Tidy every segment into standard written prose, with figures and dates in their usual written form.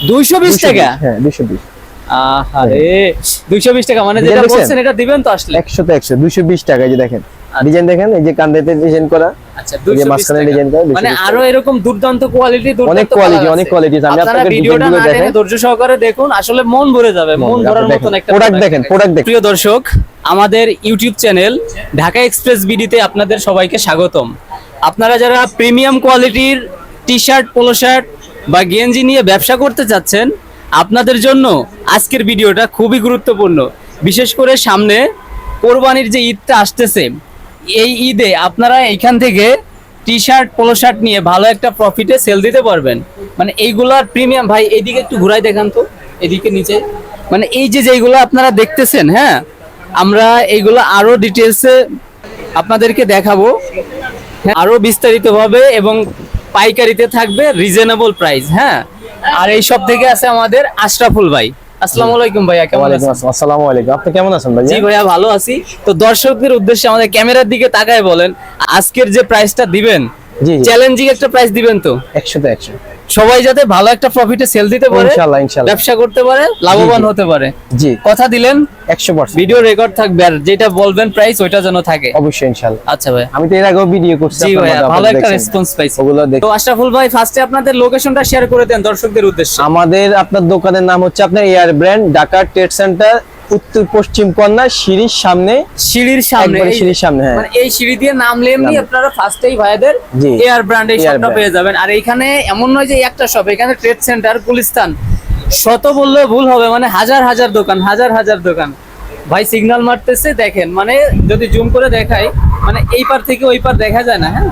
220 টাকা? হ্যাঁ 220। আহারে 220 টাকা মানে যেটা বলছেন এটা দিবেন তো আসলে? 100 তো 100, 220 টাকা। এই যে দেখেন ডিজাইন দেখেন, এই যে কান্দাতে ডিজাইন করা। আচ্ছা 220 টাকা মানে আরো এরকম দুর্দান্ত কোয়ালিটি, অনেক কোয়ালিটি আমি আপনাকে ভিডিওটা না টেনে ধৈর্য সহকারে দেখুন, আসলে মন ভরে যাবে, মন ভরার মতন একটা প্রোডাক্ট দেখেন। প্রিয় দর্শক, আমাদের ইউটিউব চ্যানেল ঢাকা এক্সপ্রেস বিডিতে আপনাদের সবাইকে স্বাগতম। আপনারা যারা প্রিমিয়াম কোয়ালিটির টি-শার্ট, পোলো শার্ট বা গেঞ্জি নিয়ে ব্যবসা করতে চাচ্ছেন, আপনাদের জন্য আজকের ভিডিওটা খুবই গুরুত্বপূর্ণ। বিশেষ করে সামনে কোরবানির যে ঈদটা আসতেছে, এই ঈদে আপনারা এইখান থেকে টি-শার্ট, পোলো শার্ট নিয়ে ভালো একটা প্রফিটে সেল দিতে পারবেন। মানে এইগুলার প্রিমিয়াম, ভাই এইদিকে একটু ঘুরাই দেখান তো, এদিকে নিচে। মানে এই যে যেগুলো আপনারা দেখতেছেন, হ্যাঁ আমরা এইগুলো আরো ডিটেলসে আপনাদেরকে দেখাবো, আরো বিস্তারিতভাবে, এবং পাইকারিতে থাকবে রিজনেবল প্রাইস। হ্যাঁ, আর এই সব থেকে আছে আমাদের আশরাফুল ভাই। আসসালামু আলাইকুম ভাইয়া, কেমন আছেন? আসসালামু আলাইকুম, আপনি কেমন আছেন ভাই? জি ভাইয়া ভালো আছি। তো দর্শকদের উদ্দেশ্যে আমাদের ক্যামেরার দিকে তাকায় বলেন, আজকের যে প্রাইসটা দিবেন, জি চ্যালেঞ্জিং একটা প্রাইস দিবেন তো? 100 তো 100, সবাই যাতে ভালো একটা প্রফিটে সেল দিতে পারে, ইনশাআল্লাহ ব্যবসা করতে পারে, লাভবান হতে পারে। জি কথা দিলেন 100%। ভিডিও রেকর্ড থাকবে, আর যেটা বলবেন প্রাইস ওইটা যেন থাকে। অবশ্যই ইনশাআল্লাহ। আচ্ছা ভাই, আমি তো এর আগেও ভিডিও করছি, জি ভাইয়া ভালো একটা রেসপন্স পাইছি। ওগুলো দেখে। তো আশরাফুল ভাই, ফার্স্টে আপনাদের লোকেশনটা শেয়ার করে দেন দর্শকদের উদ্দেশ্যে। আমাদের আপনার দোকানের নাম হচ্ছে আপনার air brand, Dhaka trade centre, উত্তর পশ্চিম কর্নার, সিঁড়ির সামনে। সিঁড়ির সামনে, হ্যাঁ। মানে এই সিঁড়ি দিয়ে নামলে এমনি আপনারা ফার্স্টেই ভাইদের এয়ার ব্র্যান্ড এই শপটা পেয়ে যাবেন। আর এখানে এমন নয় যে একটা শপ, এখানে ট্রেড সেন্টার, গুলিস্তান, শত বললে ভুল হবে, মানে হাজার হাজার দোকান, হাজার দোকান। ভাই সিগন্যাল মারতেছে দেখেন, মানে যদি জুম করে দেখাই, মানে এই পার থেকে ওই পার দেখা যায় না। হ্যাঁ,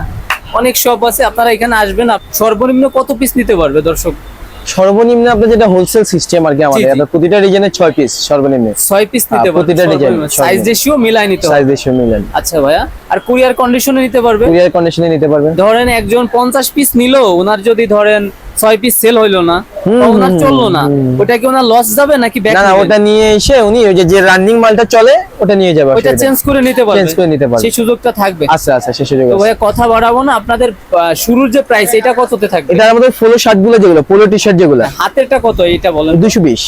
অনেক শপ আছে, আপনারা এখানে আসবেন। সর্বনিম্ন কত পিস নিতে পারবে দর্শক? সর্বনিম্ন আপনার যেটা হোলসেল সিস্টেম আর কি, আমাদের প্রতিটা ডিজাইনে 6 পিস সর্বনিম্ন, 6 পিস নিতে পারবে প্রতিটা ডিজাইন। সাইজ রেশিও মিলাই নিতে হবে, সাইজ রেশিও মিলান। আচ্ছা ভাইয়া, আর কুরিয়ার কন্ডিশনে নিতে পারবে? কুরিয়ার কন্ডিশনে নিতে পারবেন। ধরেন একজন 50 পিস নিলো, ওনার যদি ধরেন 6 পিস সেল হইলো না, ওনার চললো না, ওটা কি ওনার লস যাবে নাকি ব্যাক? না, ওটা নিয়ে এসে উনি ওই যে রানিং মালটা চলে ওটা নিয়ে যাবে, ওটা চেঞ্জ করে নিতে পারবে, চেঞ্জ করে নিতে পারবে, সেই সুযোগটা থাকবে। আচ্ছা সেই সুযোগ তো আছে। ভাই কথা বাড়াবো না, আপনাদের শুরুর যে প্রাইস এটা কততে থাকবে? এটা আমাদের পোলো শার্ট গুলো, যেগুলো পোলো টি-শার্ট যেগুলো, হাতেরটা কত এটা বলেন? 220।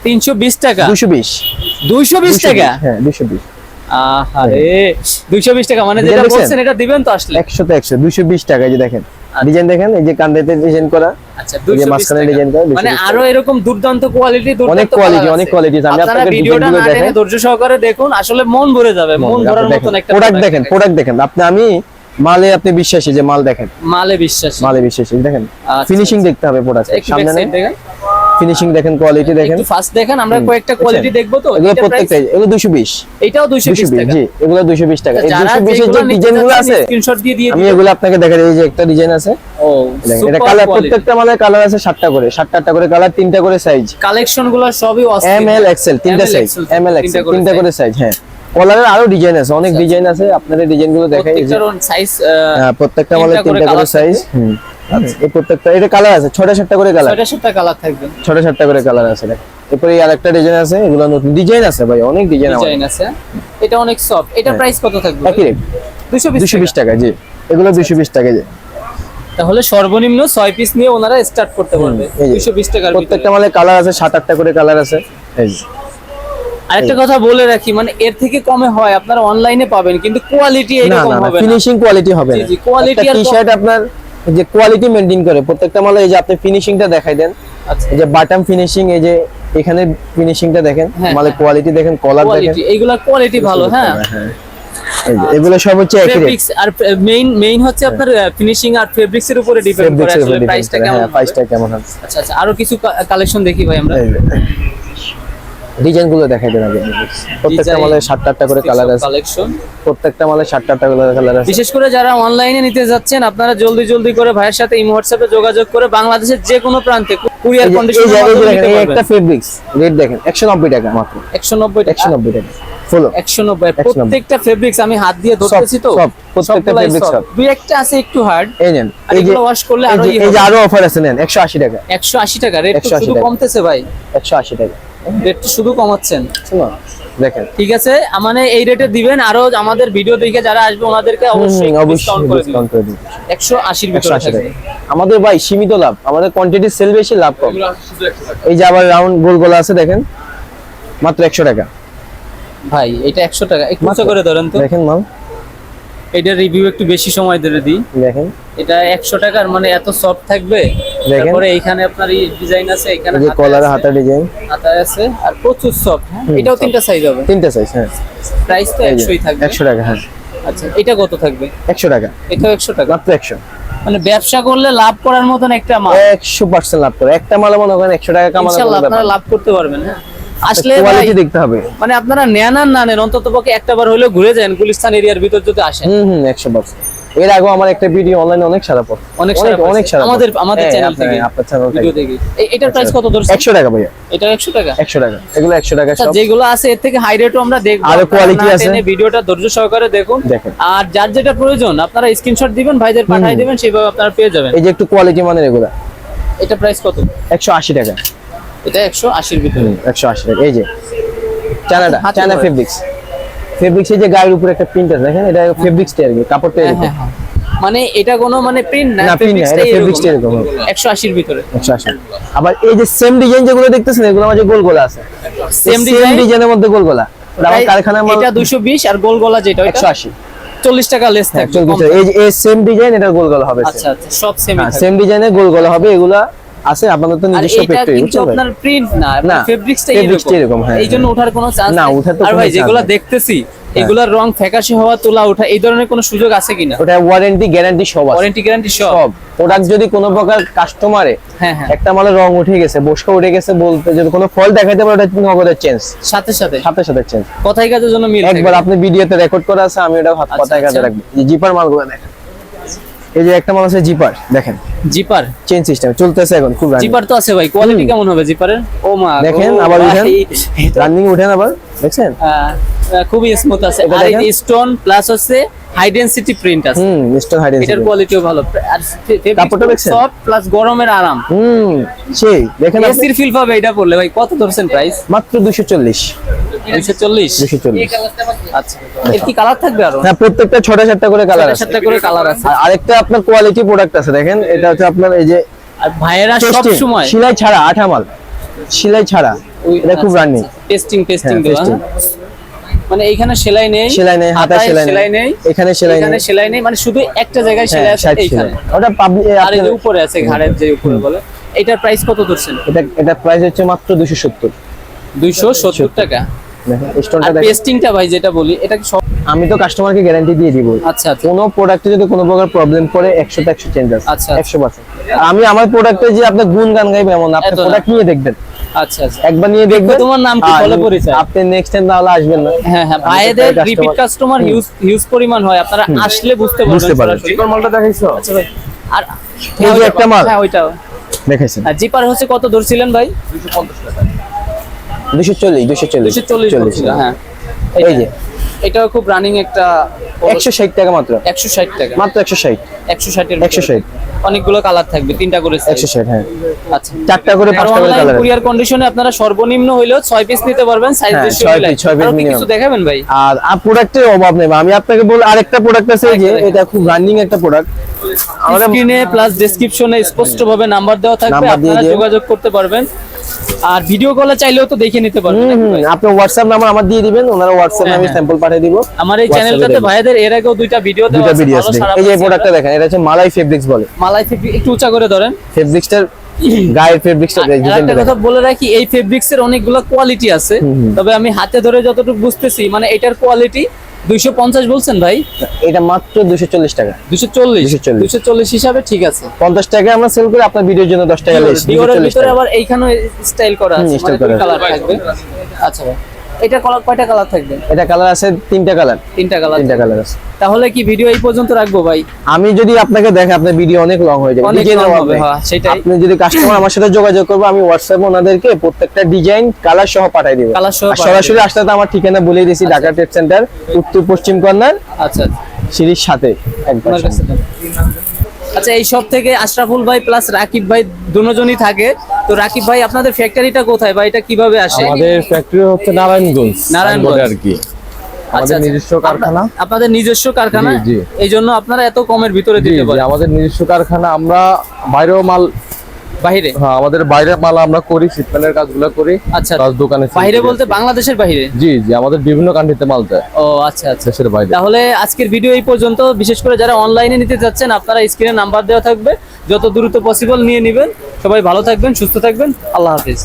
320 টাকা? 220 টাকা? হ্যাঁ 220। আহারে 220 টাকা মানে যেটা বলছেন এটা দিবেন তো আসলে? 100 তো 100, 220 টাকা। এই যে দেখেন ডিজাইন দেখেন, এই যে কান্দাতে ডিজাইন করা। আচ্ছা 220 টাকা মানে আরো এরকম দুর্দান্ত কোয়ালিটি, অনেক কোয়ালিটি আমি আপনাকে ভিডিওটা না টেনে ধৈর্য সহকারে দেখুন, আসলে মন ভরে যাবে, মন ভরার মতন একটা প্রোডাক্ট দেখেন। আমি মালে আপনি বিশ্বাসী, যে মাল দেখেন, মালে বিশ্বাসী দেখেন। ফিনিশিং দেখতে হবে প্রোডাক্ট সামনে, দেখেন ফিনিশিং দেখেন, কোয়ালিটি দেখেন। একটু ফাস্ট দেখেন, আমরা কয়েকটা কোয়ালিটি দেখবো তো। এগুলো প্রত্যেকটা, এগুলো 220, এটাও 220 টাকা? জি এগুলো 220 টাকা। এই 220 এর যে ডিজাইনগুলো আছে স্ক্রিনশট দিয়ে আমি এগুলো আপনাকে দেখাই। এই যে একটা ডিজাইন আছে, ও এটা কালার, প্রত্যেকটা মালের কালার আছে 7টা করে, 7টা করে কালার, 3টা করে সাইজ। কালেকশনগুলো সবই এম এল এক্সেল, 3টা সাইজ, এম এল এক্সেল 3টা করে সাইজ। হ্যাঁ, কলারের আরো ডিজাইন আছে, অনেক ডিজাইন আছে, আপনাদের ডিজাইনগুলো দেখাই। প্রত্যেকটার সাইজ, হ্যাঁ প্রত্যেকটা মালের 3টা করে সাইজ। এই প্রত্যেকটা, এটা কালার আছে 6টা করে কালার, 6টা কালার থাকবে, 6টা করে কালার আছে। এরপরে আরেকটা ডিজাইন আছে, এগুলো নতুন ডিজাইন আছে ভাই, অনেক ডিজাইন আছে। এটা অনেক সফট। এটা প্রাইস কত থাকবে? একই রেট, 220 টাকা। জি এগুলো 220 টাকা। জি তাহলে সর্বনিম্ন 6 পিস নিয়ে ওনারা স্টার্ট করতে পারবে 220 টাকার ভিতরে। প্রত্যেকটা মালে কালার আছে 7-8টা করে কালার আছে। এই আরেকটা কথা বলে রাখি, মানে এর থেকে কমে হয় আপনারা অনলাইনে পাবেন, কিন্তু কোয়ালিটি এরকম হবে না, ফিনিশিং কোয়ালিটি হবে না। জি কোয়ালিটি আর টি-শার্ট আপনার যে কোয়ালিটি মেইনটেইন করে প্রত্যেকটা মালে। এই যে আপনি ফিনিশিংটা দেখাই দেন, আচ্ছা এই যে বাটম ফিনিশিং, এই যে এখানে ফিনিশিংটা দেখেন, মালে কোয়ালিটি দেখেন, কলার দেখেন, এইগুলা কোয়ালিটি ভালো। হ্যাঁ এই যে এগুলো সব হচ্ছে একই রেট। ফেব্রিক্স আর মেইন হচ্ছে আপনার ফিনিশিং আর ফেব্রিক্স এর উপরে ডিপেন্ড করে আসলে প্রাইসটা কেমন। হ্যাঁ প্রাইসটা কেমন হবে। আচ্ছা আরো কিছু কালেকশন দেখি ভাই আমরা। ডিজাইন গুলো দেখাই দেন আগে। প্রত্যেকটা মালে 7-8টা করে কালার আছে, কালেকশন প্রত্যেকটা মালে 7-8টা করে কালার আছে। বিশেষ করে যারা অনলাইনে নিতে যাচ্ছেন, আপনারা জলদি করে ভাইয়ের সাথে ইমো হোয়াটসঅ্যাপে যোগাযোগ করে বাংলাদেশের যে কোনো প্রান্তে কুরিয়ার কন্ডিশনে এই একটা ফেব্রিক্স রেট দেখেন 190 টাকা মাত্র। 190 টাকা ফুল 190। প্রত্যেকটা ফেব্রিক্স আমি হাত দিয়ে ধরতেছি তো, সব প্রত্যেকটা ফেব্রিক্স সব। দুই একটা আছে একটু হার্ড, এই নেন, এই যে ওয়াশ করলে আরো এই যে আরো অফার আছে, নেন 180 টাকা। 180 টাকা রেট শুধু কমতেছে ভাই, 180 টাকা রেট শুধু কমাচ্ছেন। শুনো দেখেন ঠিক আছে, মানে এই রেটে দিবেন। আরো আমাদের ভিডিও দেখে যারা আসবে ওনাদেরকে অবশ্যই ডিসকাউন্ট করে দিবেন। ডিসকাউন্ট করে দিবেন 180 ভিতরে 180 থাকবে। টাকা। আমাদের ভাই সীমিত লাভ, আমাদের কোয়ান্টিটি সেল বেশি, লাভ কম। এই যে আবার রাউন্ড গোল গোলা আছে দেখেন, মাত্র 100 টাকা ভাই এটা 100 টাকা, একটু উঁচু করে ধরেন তো। দেখেন মাল, এটা রিভিউ একটু বেশি সময় ধরে দিই। দেখেন এটা 100 টাকার মানে এত সফট থাকবে। দেখেন। তারপরে এইখানে আপনার এই ডিজাইন আছে, এখানে এই যে কলার হাতা ডিজাইন, হাতা আছে আর প্রচুর সফট। এটাও তিনটা সাইজ হবে, তিনটা সাইজ। হ্যাঁ, প্রাইস তো 100ই থাকবে। 100 টাকা। হ্যাঁ, আচ্ছা এটা কত থাকবে? 100 টাকা, এটাও 100 টাকা। মাত্র 100। মানে ব্যবসা করলে লাভ করার মতন একটা মাল। 100% লাভ করে একটা মালে মনে করেন 100 টাকা কামানো ইনশাআল্লাহ কোনো ব্যাপার আপনারা লাভ করতে পারবেন। হ্যাঁ, আসলে ভাই কোয়ালিটি দেখতে হবে। মানে আপনারা নেন আর না নেন, অন্তত পক্ষে একটা বার হলেও ঘুরে যান গুলিস্তান এরিয়ার ভিতর যদি আসেন। 100%। এর আগেও আমার একটা ভিডিও অনলাইনে অনেক সারা পড়ে, অনেক অনেক সারা আমাদের চ্যানেল থেকে, আপনার চ্যানেল ভিডিও থেকে। দেখি। এটার প্রাইস কত ধরছে? 100 টাকা ভাইয়া, এটা 100 টাকা। 100 টাকা। এগুলো 100 টাকা আচ্ছা, সব। যেগুলো আছে এর থেকে হাই রেটও আমরা দেখব। আরো আপনারা quality না আছে। টেনে ভিডিওটা ধৈর্য সহকারে দেখুন। দেখেন। আর যার যেটা প্রয়োজন আপনারা স্ক্রিনশট দিবেন, ভাইদের পাঠিয়ে দিবেন, সেভাবে আপনারা পেয়ে যাবেন। এই যে একটু কোয়ালিটি মানের এগুলা এটা প্রাইস কত? 180 টাকা। এটা 180 এর ভিতরে। 180 টাকা। এই যে চায়নাটা, হাতে চায়না করে। ফেব্রিক্স, ফেব্রিক্স এই যে গায়ের উপরে একটা প্রিন্ট আছে দেখেন, এটা ফেব্রিক্সটা আর কি, কাপড়টা হ্যাঁ, এরকম। হ্যাঁ, হ্যাঁ। মানে এটা কোনো মানে প্রিন্ট না, না, print না, এটা fabrics টা এরকম। 180 এর ভিতরে। 180। আবার এই যে সেম ডিজাইন যেগুলো দেখতেছেন, এগুলো মাঝে গোল গোলা আছে, সেম সেম ডিজাইন। ডিজাইনের মধ্যে গোল গোলা। আমার কারখানার মাল এটা 220 আর গোল গলা যেটা ওটা 180। 40 টাকা লেস হ্যাঁ, থাকবে। 40 টাকা। এই যে এই সেম ডিজাইন, এটা গোল গোলা হবে। আচ্ছা আচ্ছা, সব সেমই থাকবে। সেম ডিজাইনের গোল গোলা হবে। এগুলা আছে আপনাদের তো আর নিজস্ব এটা ফ্যাক্টরি, কিন্তু বুঝছেন? আপনার প্রিন্ট না, না, ফেব্রিক্সটা fabrics টা এরকম, হ্যাঁ, এই জন্য ওঠার কোনো চান্স না, ওঠার তো আর কোনো ভাই chance যেগুলা নেই। দেখতেছি এগুলার রং ফ্যাকাশে হওয়া, তোলা ওঠা, এই ধরনের কোনো সুযোগ আছে কিনা? ওটা ওয়ারেন্টি গ্যারান্টি সব আছে। ওয়ারেন্টি গ্যারান্টি সব। সব প্রোডাক্ট যদি কোনো প্রকার কাস্টমারে হ্যাঁ হ্যাঁ, একটা মালের রং উঠে গেছে, বস্কা উঠে গেছে, বলতে যদি কোনো ফল দেখাইতে পারে, ওটা নগদের চেঞ্জ, সাথে সাথে সাথে সাথে চেঞ্জ। কথাই কাজের জন্য মিল একবার আপনি ভিডিওতে রেকর্ড করা আছে, আমি ওটা আচ্ছা, কথায় কাজে আচ্ছা। রাখবো। এই জিপার মালগুলো দেখেন, এই যে একটা মাল আছে জিপার, দেখেন জিপার। চেইন সিস্টেম চলতেছে এখন, খুব জিপার তো আছে ভাই, কোয়ালিটি কেমন হবে জিপারের? ও মা গো, দেখেন, আবার ভাই, উঠেন, এটা, রানিং উঠেন আবার, দেখছেন? খুবই স্মুথ আছে। এটা আর এই দেখেন। স্টোন প্লাস হচ্ছে হাই ডেনসিটি প্রিন্ট আছে। মিস্টার হাইডেন এটার কোয়ালিটিও ভালো। আর কাপড়টা দেখছেন? সফট প্লাস গরমের আরাম। সেই দেখেন আপনি, এসির ফিল পাবে এটা পড়লে। ভাই কত ধরছেন প্রাইস? মাত্র 240। 240। 240। আচ্ছা, এর কি কালার থাকবে আরো? হ্যাঁ, প্রত্যেকটা 6টা করে কালার আছে। 7টা করে কালার আছে। আর আরেকটা আপনার কোয়ালিটি প্রোডাক্ট আছে, দেখেন এটা হচ্ছে আপনার এই যে আর ভাইয়েরা সব testing, সময় সেলাই ছাড়া আঠা মাল, সেলাই ছাড়া, এটা খুব রানিং। টেস্টিং হ্যাঁ, গুলো, testing। মানে এইখানে সেলাই নেই, সেলাই নেই, হাতায় হাতায় সেলাই নেই, এখানে সেলাই এখানে নেই, সেলাই নেই, মানে শুধু একটা জায়গায় সেলাই হ্যাঁ, আছে side এইখানে। সেলাই। ওটা পাবলিক আর এই যে উপরে আছে ঘাড়ের যে উপরে বলে, এটার প্রাইস কত ধরছেন? এটা প্রাইস হচ্ছে মাত্র 270। 270 টাকা। দেখেন স্টোনটা আর দেখেন। পেস্টিংটা ভাই যেটা বলি, এটা কি সব? আমি তো কাস্টমারকে গ্যারান্টি দিয়ে দিব, আচ্ছা আচ্ছা কোনো প্রোডাক্টে যদি কোনো প্রকার প্রবলেম পড়ে 100 তে 100 চেঞ্জ আছে, আচ্ছা, 100%। আমি আমার প্রোডাক্টে যে আপনি গুণ গান গাইবেন এমন না, আপনি এত না। প্রোডাক্ট নিয়ে দেখবেন, আচ্ছা আচ্ছা। একবার নিয়ে দেখবেন। তোমার নাম কি? বলে পরিচয়। আপনি নেক্সট টাইম তাহলে আসবেন না। হ্যাঁ হ্যাঁ, আমি তো ভাইদের প্রায় রিপিট কাস্টমার হিউজ পরিমাণ হয়, আপনারা আসলে বুঝতে বুঝতে পারবেন পারবেন। সরাসরি। মালটা দেখাইছো? আচ্ছা ভাই, আর এই যে একটা মাল। হ্যাঁ ওইটাও। দেখাইছেন আর জিপার হচ্ছে কত ধরছিলেন ভাই? 240 240 বলছিল, হ্যাঁ। এই যে এটাও খুব রানিং একটা 160 টাকা মাত্র, 160 টাকা। মাত্র 160। 160 এর 160। অনেকগুলো কালার থাকবে, 3টা করে size। 160, হ্যাঁ, আচ্ছা, 4টা করে 5টা করে কালার। কুরিয়ার কন্ডিশনে আপনারা সর্বনিম্ন হইলেও 6 পিস নিতে পারবেন, সাইজ হ্যাঁ, রেশিও 6 মিলাই। piece, 6 piece আরো কি minimum। কিছু দেখাবেন ভাই? আর প্রোডাক্টের অভাব নেই। আমি আপনাকে বল, আরেকটা প্রোডাক্ট আছে এই যে, আরেকটা এটা খুব রানিং একটা প্রোডাক্ট। আমাদের স্ক্রিনে প্লাস ডেসক্রিপশনে স্পষ্ট ভাবে নাম্বার দেওয়া থাকবে, নাম্বার দিয়ে আপনারা দিও। যোগাযোগ করতে পারবেন। আর ভিডিও কলে চাইলেও তো দেখে নিতে পারবেন। আপনি হোয়াটসঅ্যাপ নাম্বার আমার দিয়ে দিবেন, ওনারা হোয়াটসঅ্যাপে হ্যাঁ, আমি হ্যাঁ। স্যাম্পল পাঠিয়ে দিব। আমার এই WhatsApp-এ চ্যানেলটাতে দেখবেন। ভাইদের এর আগেও দুইটা ভিডিও দেওয়া দুইটা আছে, ভিডিও ভালো আছে, সারা এই যে পাচ্ছি প্রোডাক্টটা আমরা। দেখেন, এটা হচ্ছে মালাই ফেব্রিক্স বলে। মালাই ফেব্রিক একটু উঁচা করে ধরেন। ফেব্রিক্সটার গায়ের ফেব্রিক্সটা আর একটা কথা বলে রাখি, এই ফেব্রিক্স এর অনেকগুলো কোয়ালিটি আছে, তবে আমি হাতে ধরে যতটুকু বুঝতেছি, মানে এটার কোয়ালিটি 250 বলছেন ভাই? এটা মাত্র 240 টাকা। 240 240 240 হিসাবে ঠিক আছে। 50 টাকা আমরা সেল করি, আপনার ভিডিওর জন্য 10 টাকা লেস। ডিওরের ভিতরে আবার এইখানে স্টাইল করা আছে, style মানে করা দুই আছে। কালার থাকবে। আচ্ছা ভাই, এটা কালার কয়টা কালার থাকবে? এটা কালার আছে 3টা কালার। 3টা কালার। 3টা কালার আছে। তাহলে কি ভিডিও এই পর্যন্ত রাখবো ভাই? আমি যদি আপনাকে দেখে, আপনার ভিডিও অনেক লং হয়ে যাবে, অনেক ডিজাইন long হবে। হবে, হ্যাঁ, সেটাই। আপনি যদি কাস্টমার আমার সাথে যোগাযোগ করবে, আমি হোয়াটসঅ্যাপে ওনাদেরকে প্রত্যেকটা ডিজাইন কালার সহ পাঠিয়ে দিব। কালার সহ আর সরাসরি আসলে তো আমার ঠিকানা বলে দিয়েছি, ঢাকা ট্রেড সেন্টার, উত্তর পশ্চিম কর্নার, আচ্ছা, সিঁড়ির সাথে একদম। আপনার কাছে দেন। আচ্ছা, এই সব থেকে আশরাফুল ভাই প্লাস রাকিব ভাই দুজনই থাকে। তো রাকিব ভাই, আপনাদের ফ্যাক্টরিটা কোথায় বা এটা কিভাবে আসে? আমাদের ফ্যাক্টরি হচ্ছে নারায়ণগঞ্জ, নারায়ণগঞ্জ। আর কি আমাদের নিজস্ব কারখানা। আপনাদের নিজস্ব কারখানা, জি, জি। এই জন্য আপনারা এত কমের ভিতরে জি, দিতে জি, পারেন। আমাদের নিজস্ব কারখানা। আমরা বাইরেও মাল, বাইরে? হ্যাঁ, আমাদের বাইরে মাল আমরা করি, শিপমেন্টের কাজগুলো করি। আচ্ছা, প্লাস দোকানে sell বাইরে করি বলতে আর কি। বাংলাদেশের বাইরে? জি, জি, আমাদের বিভিন্ন কান্ট্রিতে মাল যায়, ও আচ্ছা আচ্ছা। দেশের বাইরে। তাহলে আজকের ভিডিও এই পর্যন্ত। বিশেষ করে যারা অনলাইনে নিতে যাচ্ছেন, আপনারা স্ক্রিনে নাম্বার দেওয়া থাকবে, যত দ্রুত পসিবল নিয়ে নেবেন। সবাই ভালো থাকবেন, সুস্থ থাকবেন, আল্লাহ হাফিজ।